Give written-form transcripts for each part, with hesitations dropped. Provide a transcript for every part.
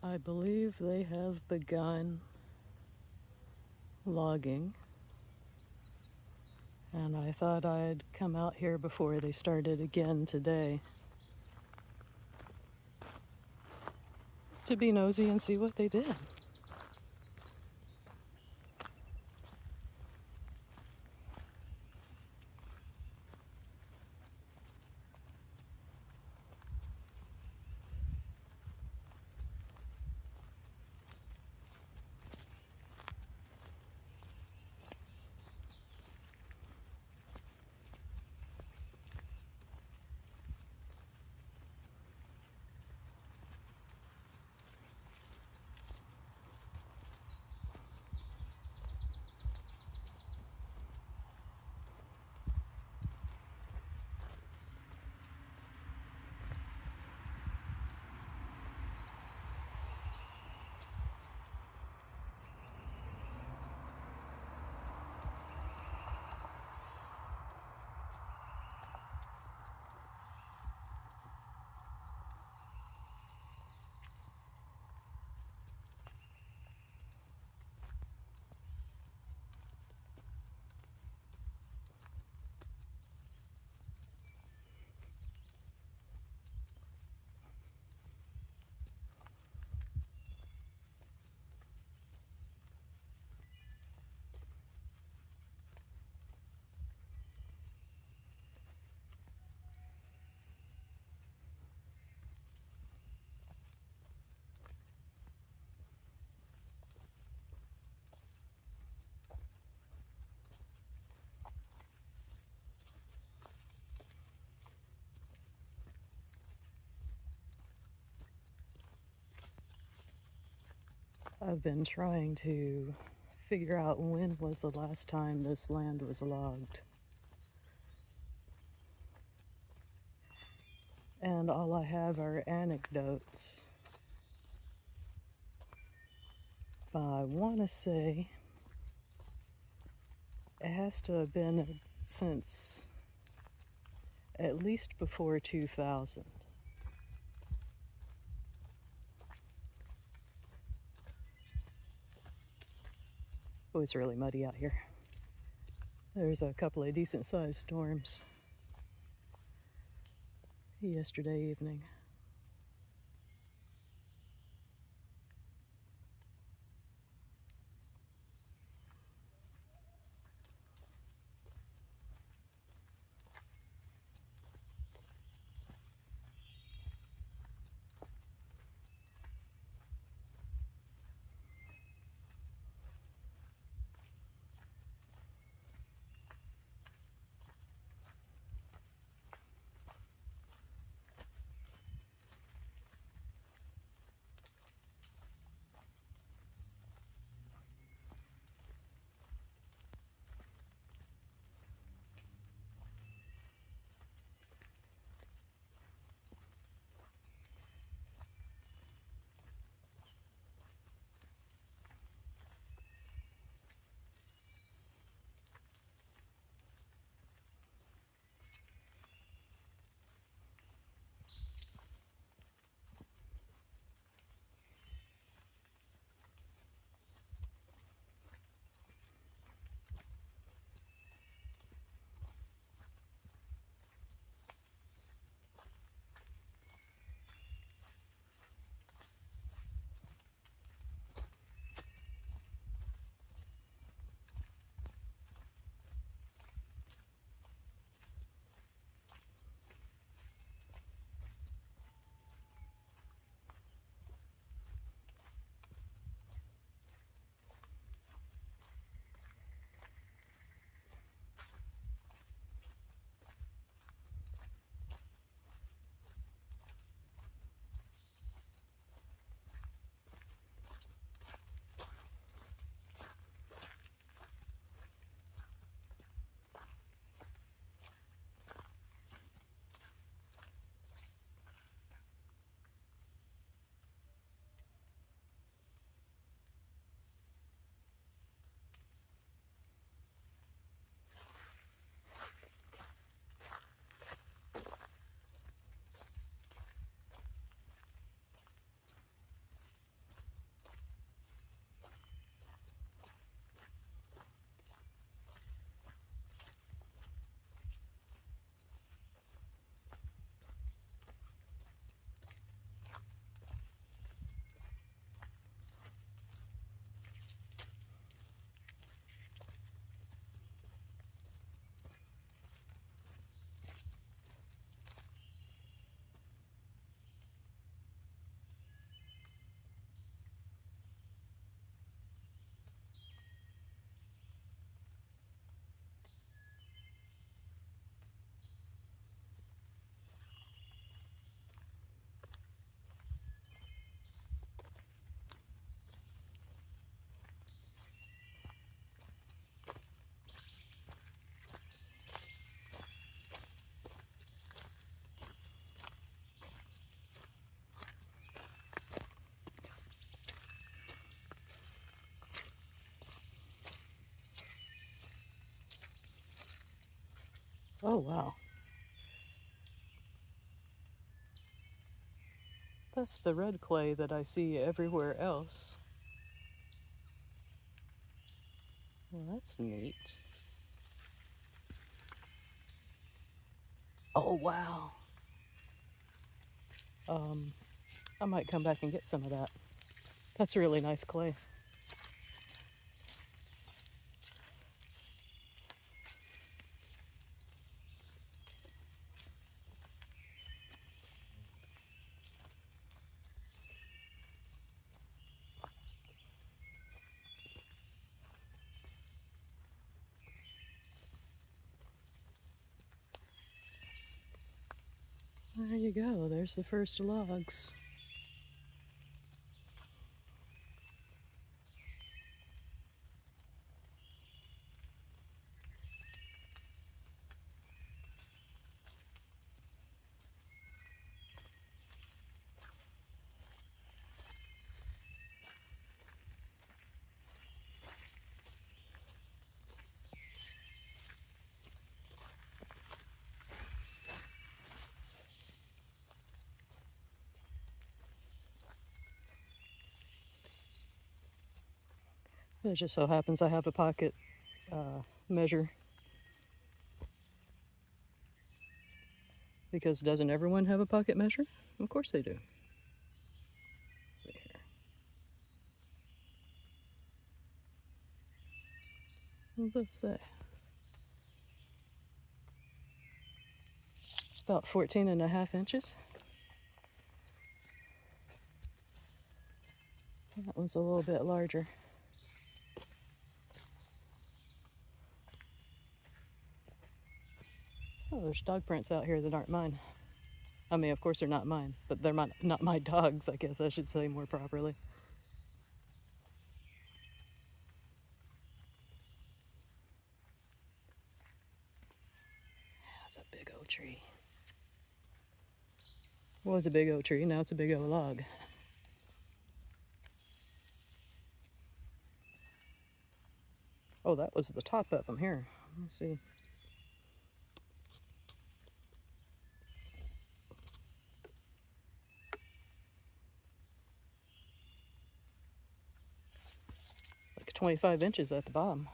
I believe they have begun logging, and I thought I'd come out here before they started again today to be nosy and see what they did. I've been trying to figure out when was the last time this land was logged. And all I have are anecdotes. But I want to say it has to have been since at least before 2000. Oh, it's really muddy out here. There's a couple of decent sized storms yesterday evening. Oh, wow. That's the red clay that I see everywhere else. Well, that's neat. Oh, wow. Um, I might come back and get some of that. That's really nice clay. There you go. There's the first logs. It just so happens I have a pocket measure. Because doesn't everyone have a pocket measure? Of course they do. Let's see here. What does this say? It's about 14.5 inches. That one's a little bit larger. Oh, there's dog prints out here that aren't mine. I mean, of course they're not mine, but they're not my dogs, I guess I should say more properly. That's a big old tree. It was a big old tree, now it's a big old log. Oh, that was the top of them here. Let's see. Like 25 inches at the bottom.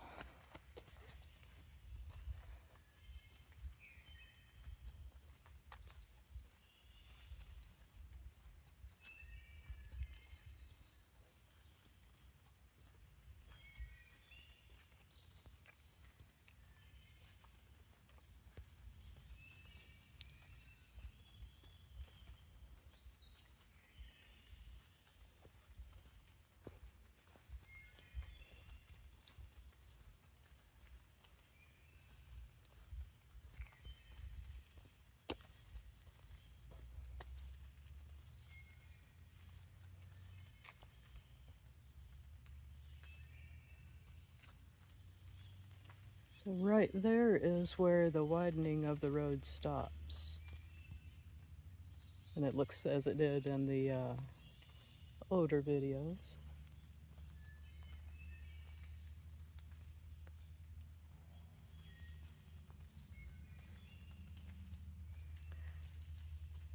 So right there is where the widening of the road stops. And it looks as it did in the older videos.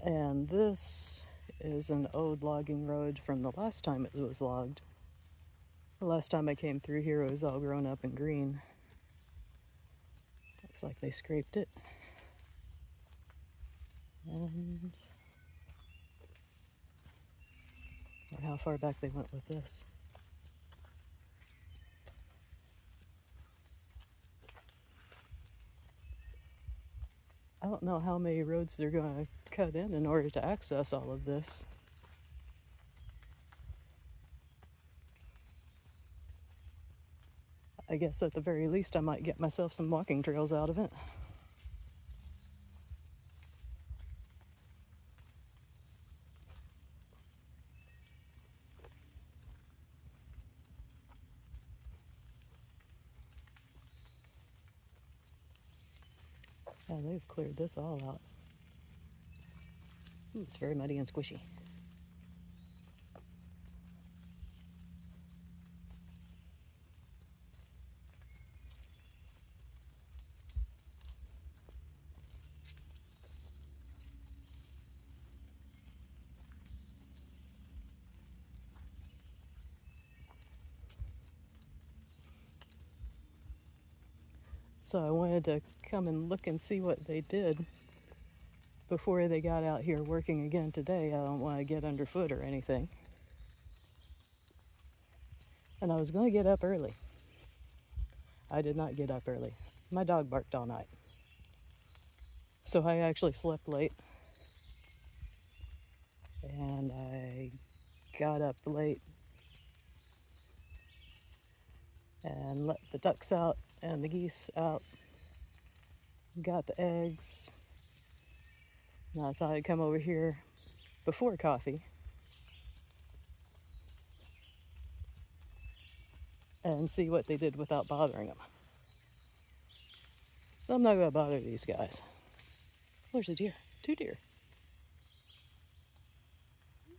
And this is an old logging road from the last time it was logged. The last time I came through here, it was all grown up and green. Looks like they scraped it. And or how far back they went with this. I don't know how many roads they're going to cut in order to access all of this. I guess at the very least I might get myself some walking trails out of it. Yeah, they've cleared this all out. It's very muddy and squishy. So I wanted to come and look and see what they did before they got out here working again today. I don't want to get underfoot or anything. And I was going to get up early. I did not get up early. My dog barked all night. So I actually slept late. And I got up late and let the ducks out and the geese out. Got the eggs. And I thought I'd come over here before coffee and see what they did without bothering them. So I'm not going to bother these guys. There's a deer. 2 deer.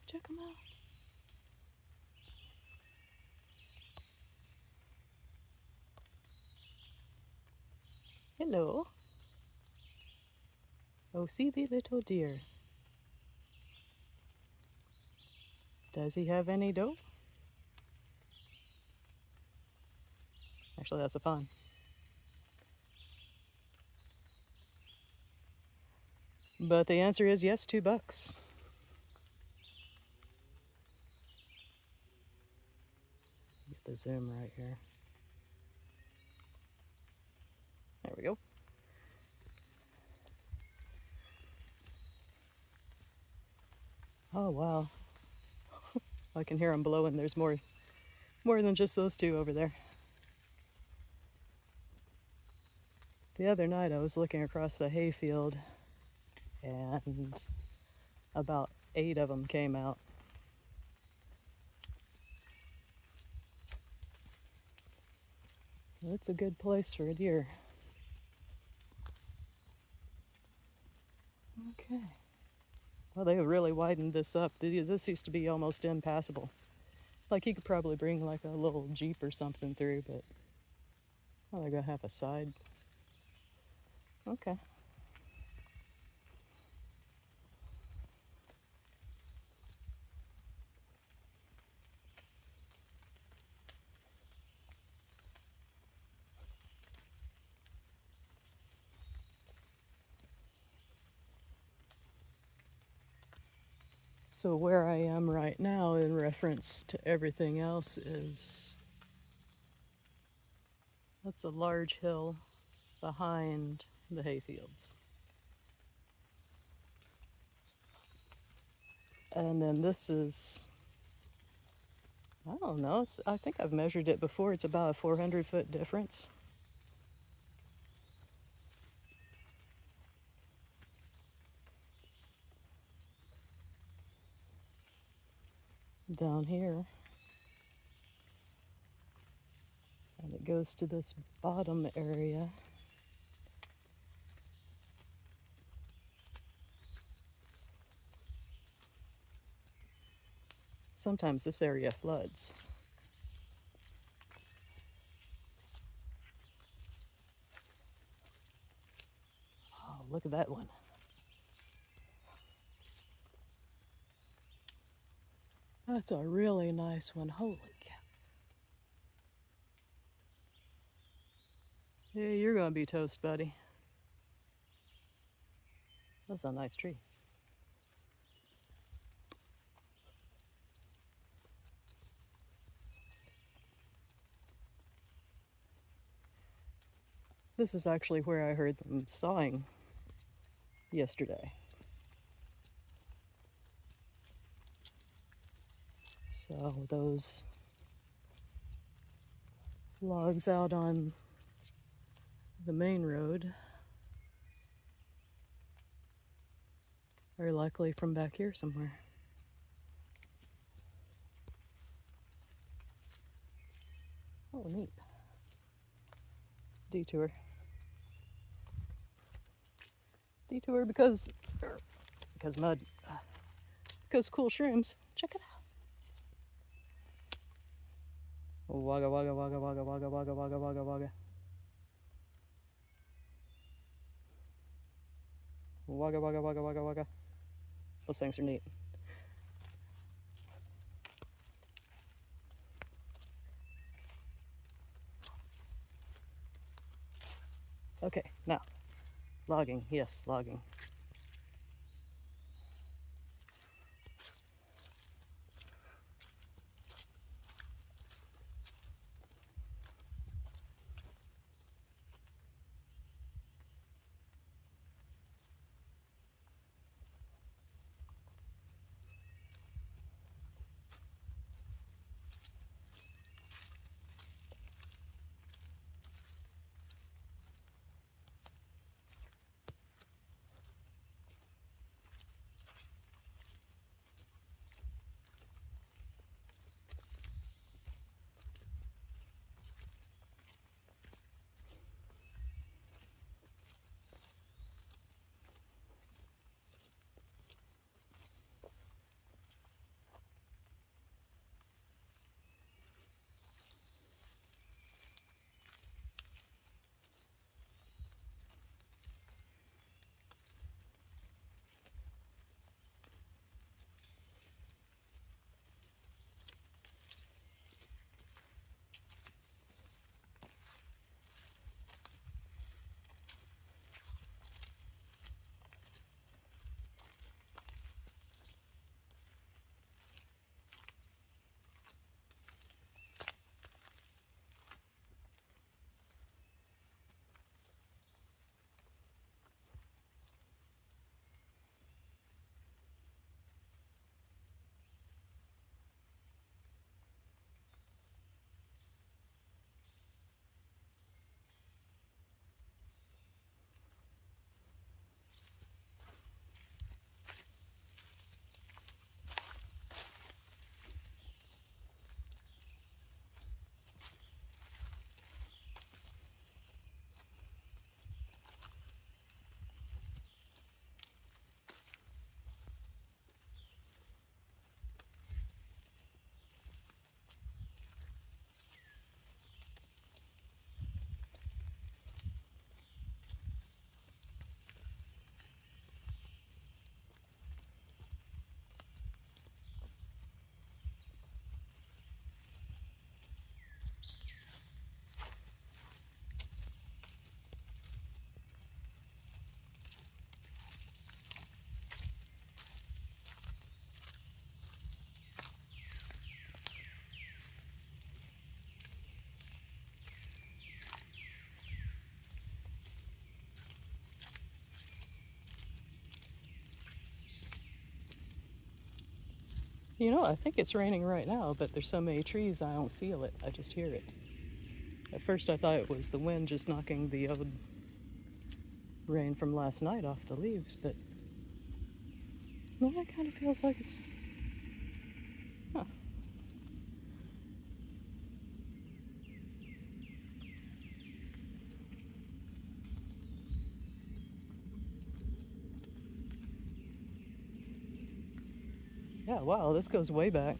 Check them out. Hello. Oh, see the little deer. Does he have any dough? Actually, that's a fawn. But the answer is yes, $2. Get the zoom right here. There we go. Oh, wow. I can hear them blowing. There's more than just those 2 over there. The other night I was looking across the hayfield and about 8 of them came out. So it's a good place for a deer. Okay. Well, they have really widened this up. This used to be almost impassable. Like you could probably bring like a little Jeep or something through, but they're gonna have a side. Okay. So where I am right now in reference to everything else is, that's a large hill behind the hayfields. And then this is, I don't know, I think I've measured it before. It's about a 400-foot difference. Down here. And it goes to this bottom area. Sometimes this area floods. Oh, look at that one. That's a really nice one. Holy cow. Yeah, you're gonna be toast, buddy. That's a nice tree. This is actually where I heard them sawing yesterday. So those logs out on the main road are likely from back here somewhere. Oh, neat. Detour. Detour because mud. Because cool shrooms. Check it out. Wagga, wagga, wagga, wagga, wagga, wagga, wagga, wagga, wagga. Wagga, wagga, wagga, wagga, wagga. Those things are neat. Okay, now, logging. Yes, logging. You know, I think it's raining right now, but there's so many trees I don't feel it. I just hear it. At first I thought it was the wind just knocking the old rain from last night off the leaves, but no, it kind of feels like it's... Huh. Yeah, wow, this goes way back.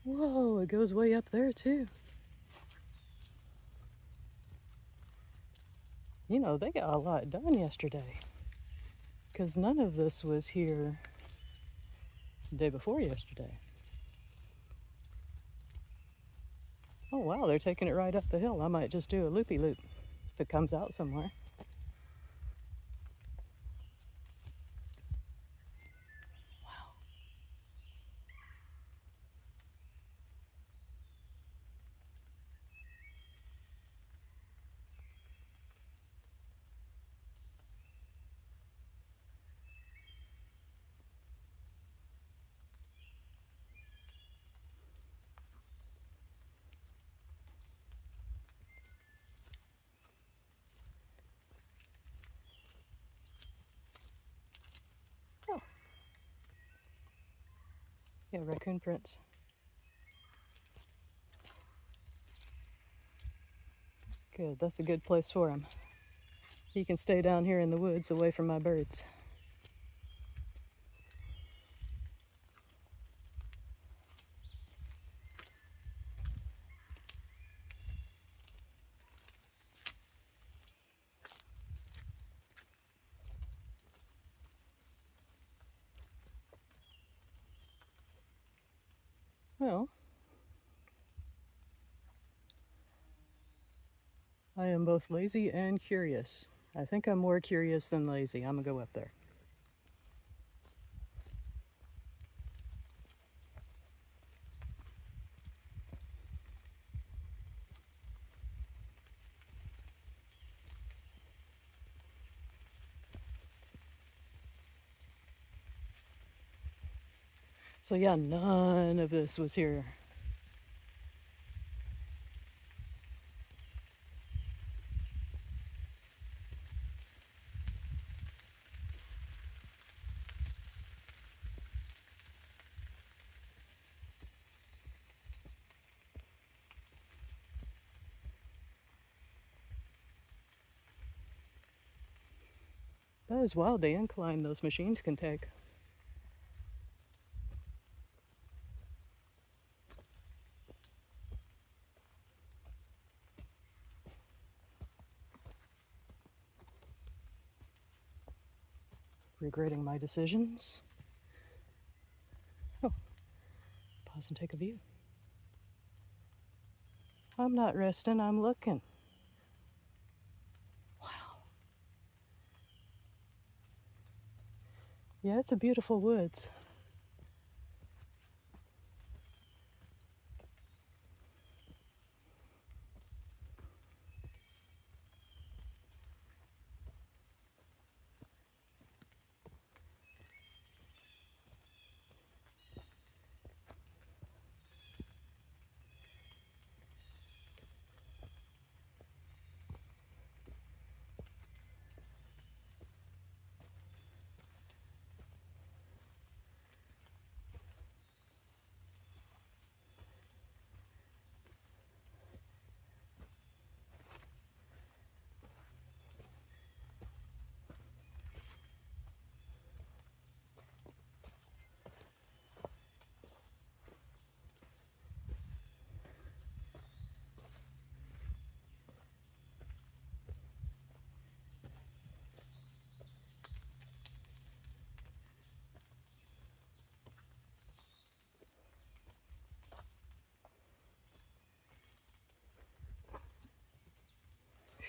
Whoa, it goes way up there too. You know, they got a lot done yesterday, because none of this was here the day before yesterday. Oh wow, they're taking it right up the hill. I might just do a loopy-loop if it comes out somewhere. Wow. Yeah, raccoon prints. Good, that's a good place for him. He can stay down here in the woods away from my birds. Well, I am both lazy and curious. I think I'm more curious than lazy. I'm gonna go up there. So yeah, none of this was here. That is wild, the incline those machines can take. Regretting my decisions. Oh, pause and take a view. I'm not resting, I'm looking. Wow. Yeah, it's a beautiful woods.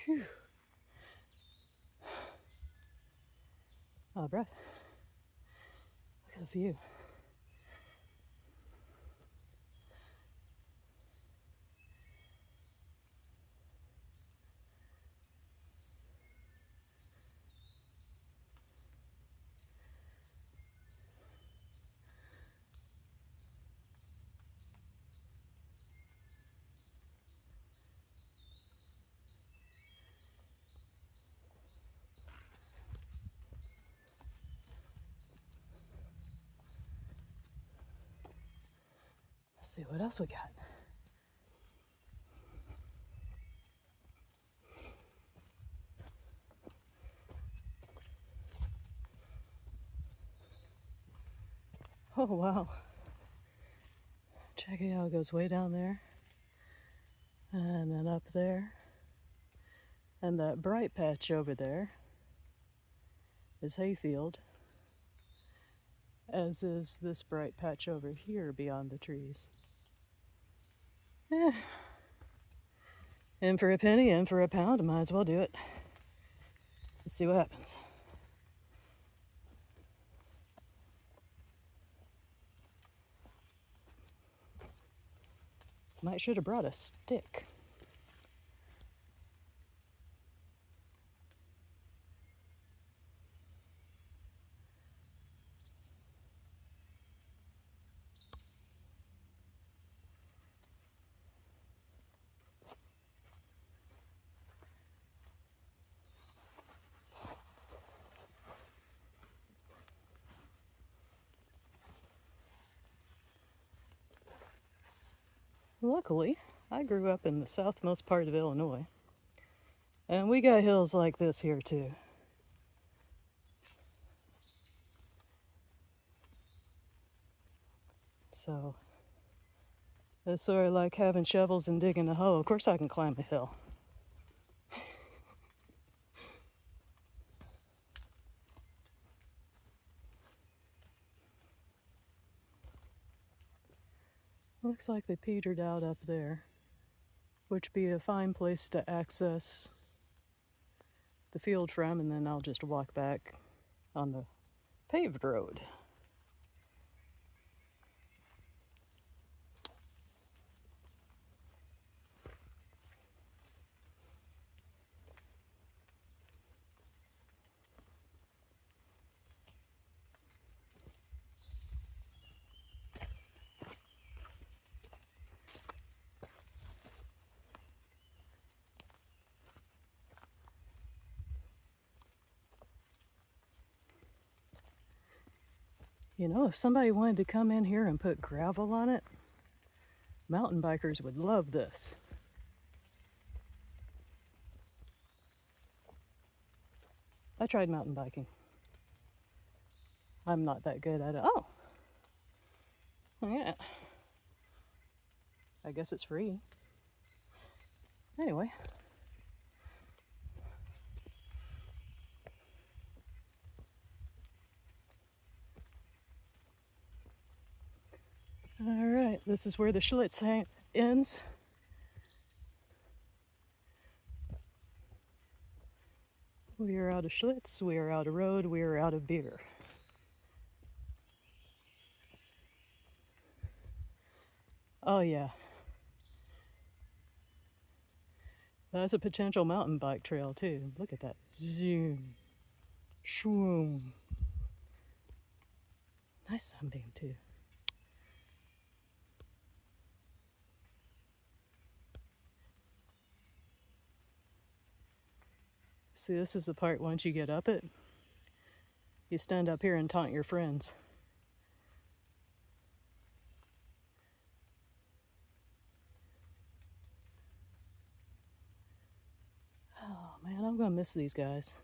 Phew. Oh, breath. Look at the view. Let's see what else we got. Oh, wow. Check it out, it goes way down there. And then up there. And that bright patch over there is hayfield, as is this bright patch over here beyond the trees. Eh. In for a penny, in for a pound, might as well do it. Let's see what happens. Might should have brought a stick. Luckily, I grew up in the southmost part of Illinois, and we got hills like this here too. So it's sort of like having shovels and digging a hole. Of course I can climb a hill. Looks like they petered out up there, which be a fine place to access the field from, and then I'll just walk back on the paved road. You know, if somebody wanted to come in here and put gravel on it, mountain bikers would love this. I tried mountain biking. I'm not that good at it. Oh, yeah. I guess it's free. Anyway. All right, this is where the Schlitz ends. We are out of Schlitz, we are out of road, we are out of beer. Oh yeah. That's a potential mountain bike trail too. Look at that. Zoom. Shwoom. Nice sunbeam too. See, this is the part once you get up it, you stand up here and taunt your friends. Oh man, I'm gonna miss these guys.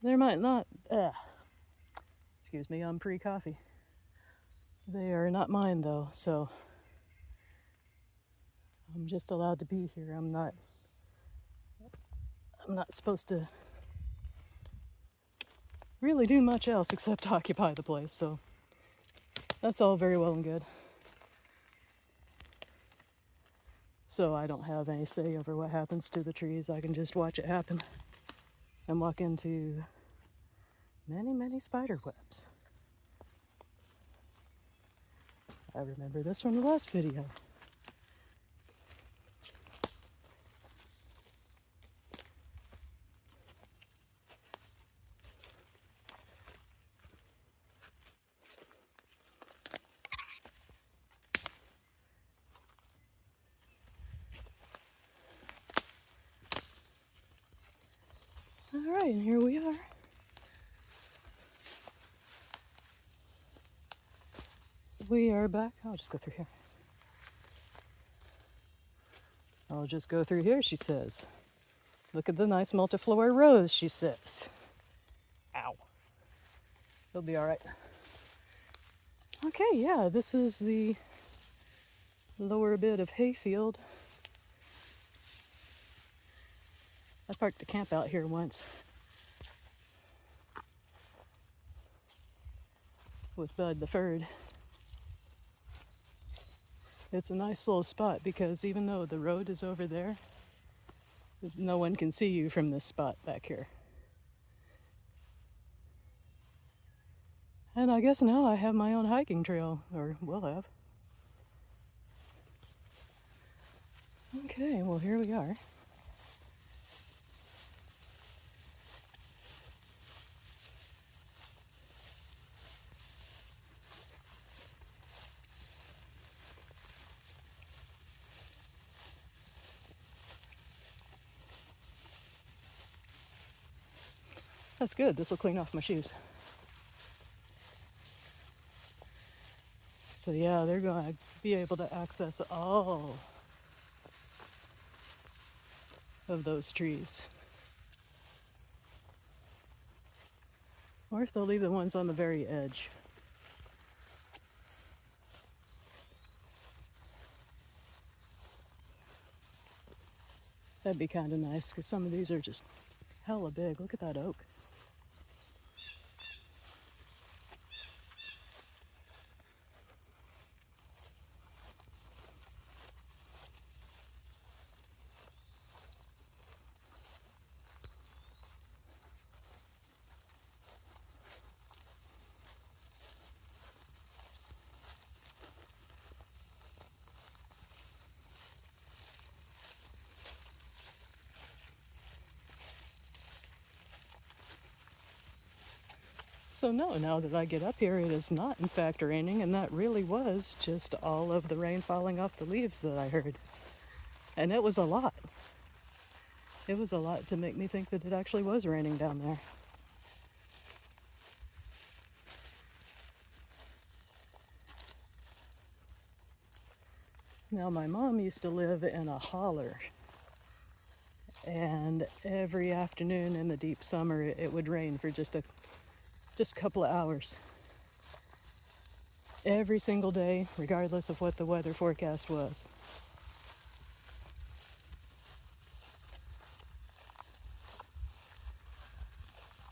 There might not, excuse me, I'm pre-coffee. They are not mine though, so I'm just allowed to be here. I'm not supposed to really do much else except occupy the place, so that's all very well and good. So I don't have any say over what happens to the trees. I can just watch it happen and walk into many, many spider webs. I remember this from the last video. All right, and here we are. We are back. I'll just go through here. I'll just go through here, she says. Look at the nice multiflora rose, she says. Ow. It'll be all right. Okay, yeah, this is the lower bit of hayfield. I parked the camp out here once with Bud the Ferd. It's a nice little spot because even though the road is over there, no one can see you from this spot back here. And I guess now I have my own hiking trail, or will have. Okay, well here we are. That's good, this will clean off my shoes. So yeah, they're going to be able to access all of those trees. Or if they'll leave the ones on the very edge. That'd be kind of nice, because some of these are just hella big. Look at that oak. So no, now that I get up here, it is not in fact raining, and that really was just all of the rain falling off the leaves that I heard. And it was a lot. It was a lot to make me think that it actually was raining down there. Now, my mom used to live in a holler, and every afternoon in the deep summer, it would rain for just a couple of hours. Every single day, regardless of what the weather forecast was.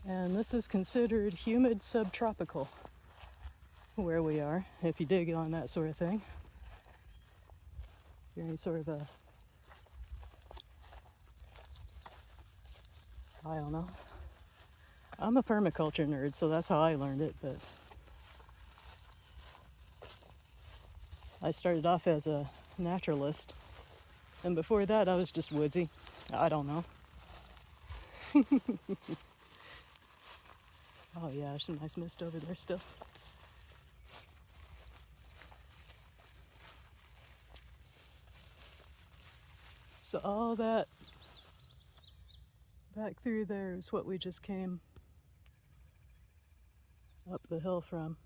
And this is considered humid subtropical where we are, if you dig on that sort of thing. If you're any sort of a, I don't know. I'm a permaculture nerd, so that's how I learned it, but I started off as a naturalist, and before that I was just woodsy. I don't know. Oh yeah, there's some nice mist over there still. So all that back through there is what we just came up the hill from.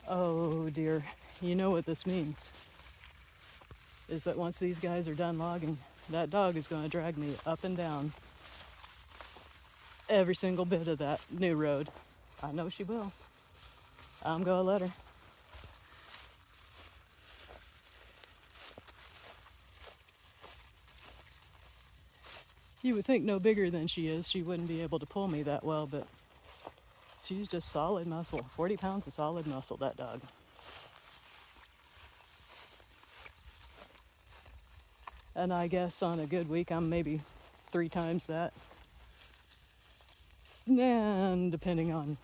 Oh dear, you know what this means. Is that once these guys are done logging, that dog is going to drag me up and down every single bit of that new road. I know she will. I'm going to let her. You would think no bigger than she is, she wouldn't be able to pull me that well, but she's just solid muscle. 40 pounds of solid muscle, that dog. And I guess on a good week, I'm maybe 3 times that. And depending on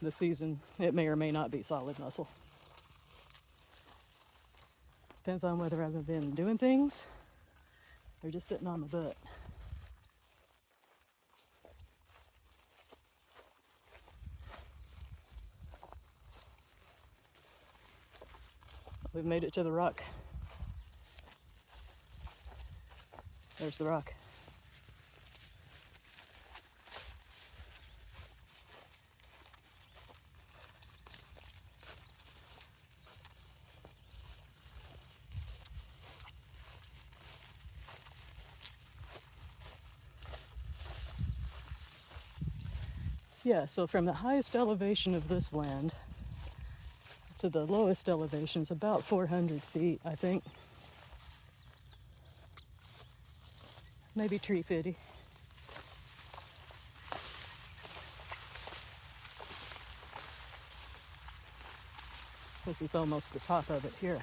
the season, it may or may not be solid muscle. Depends on whether I've been doing things or just sitting on the butt. We've made it to the rock. There's the rock. Yeah, so from the highest elevation of this land to the lowest elevation is about 400 feet, I think. Maybe 350. This is almost the top of it here.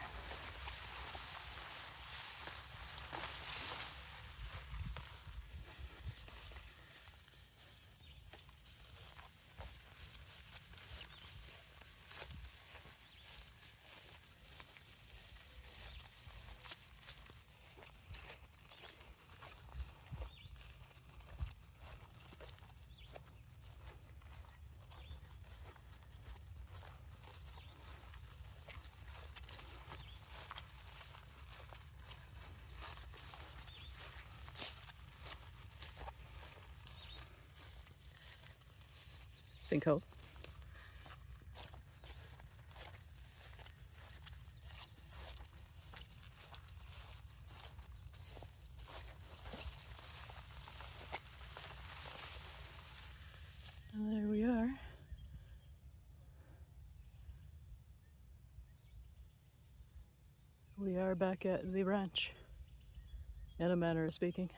sinkhole. And there we are. We are back at the ranch, in a manner of speaking.